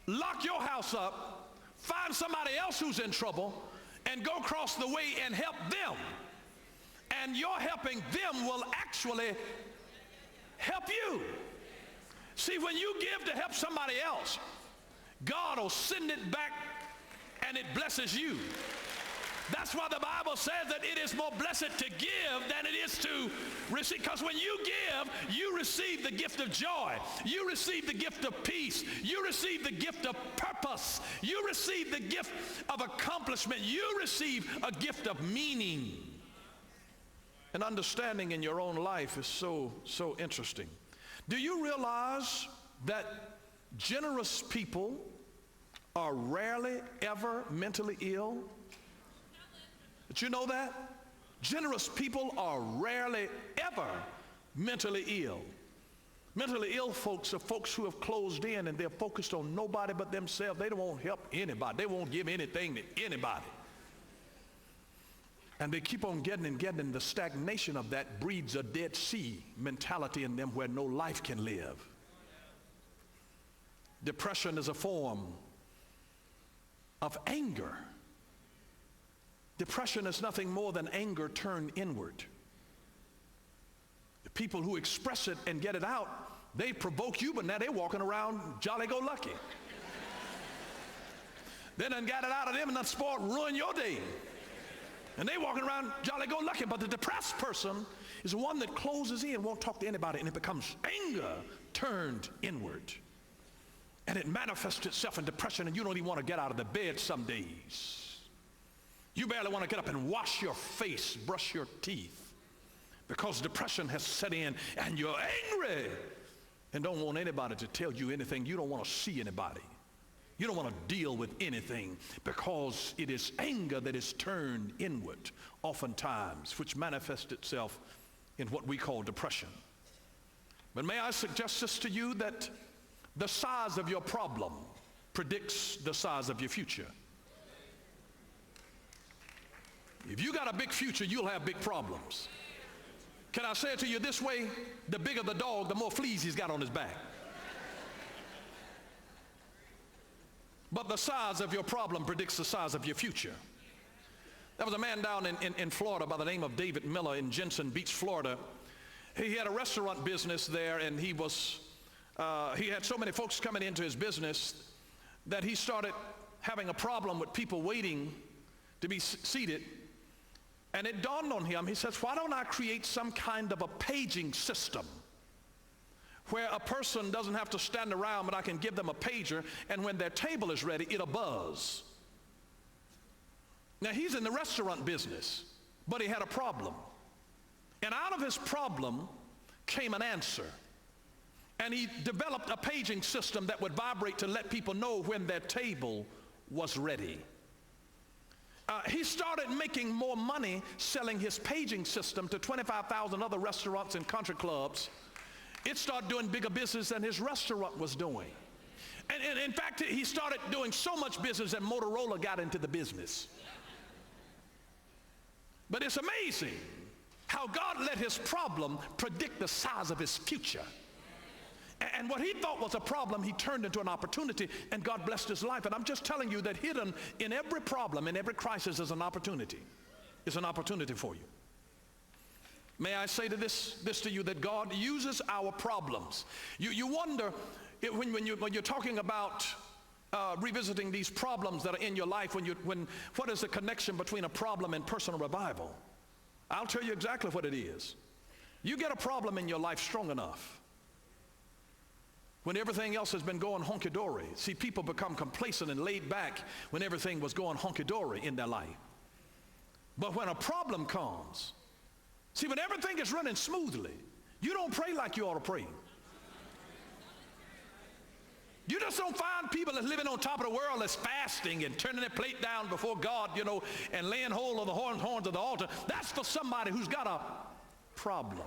lock your house up, find somebody else who's in trouble, and go across the way and help them. And your helping them will actually help you. See, when you give to help somebody else, God will send it back and it blesses you. That's why the Bible says that it is more blessed to give than it is to receive. Because when you give, you receive the gift of joy. You receive the gift of peace. You receive the gift of purpose. You receive the gift of accomplishment. You receive a gift of meaning. And understanding in your own life is so interesting. Do you realize that generous people are rarely ever mentally ill? Did you know that? Generous people are rarely ever mentally ill. Mentally ill folks are folks who have closed in and they're focused on nobody but themselves. They don't want to help anybody. They won't give anything to anybody. And they keep on getting and the stagnation of that breeds a Dead Sea mentality in them where no life can live. Depression is a form of anger. Depression is nothing more than anger turned inward. The people who express it and get it out, they provoke you, but now they're walking around jolly-go-lucky. They done got it out of them and done spoiled, ruin your day. And they walking around jolly-go-lucky. But the depressed person is the one that closes in, won't talk to anybody, and it becomes anger turned inward. And it manifests itself in depression, and you don't even want to get out of the bed some days. You barely want to get up and wash your face, brush your teeth, because depression has set in and you're angry and don't want anybody to tell you anything. You don't want to see anybody. You don't want to deal with anything because it is anger that is turned inward oftentimes, which manifests itself in what we call depression. But may I suggest this to you, that the size of your problem predicts the size of your future. If you got a big future, you'll have big problems. Can I say it to you this way? The bigger the dog, the more fleas he's got on his back. But the size of your problem predicts the size of your future. There was a man down in Florida by the name of David Miller in Jensen Beach, Florida. He had a restaurant business there, and he had so many folks coming into his business that he started having a problem with people waiting to be seated. And it dawned on him, he says, why don't I create some kind of a paging system where a person doesn't have to stand around, but I can give them a pager, and when their table is ready, it'll buzz. Now, he's in the restaurant business, but he had a problem. And out of his problem came an answer. And he developed a paging system that would vibrate to let people know when their table was ready. He started making more money selling his paging system to 25,000 other restaurants and country clubs. It started doing bigger business than his restaurant was doing. And in fact, he started doing so much business that Motorola got into the business. But it's amazing how God let his problem predict the size of his future. And what he thought was a problem, he turned into an opportunity, and God blessed his life. And I'm just telling you that hidden in every problem, in every crisis, is an opportunity. It's an opportunity for you. May I say to this to you, that God uses our problems. You wonder when you're talking about revisiting these problems that are in your life, what is the connection between a problem and personal revival? I'll tell you exactly what it is. You get a problem in your life strong enough, when everything else has been going honky-dory. See, people become complacent and laid back when everything was going honky-dory in their life. But when a problem comes, see, when everything is running smoothly, you don't pray like you ought to pray. You just don't find people that's living on top of the world that's fasting and turning their plate down before God, and laying hold of the horns of the altar. That's for somebody who's got a problem.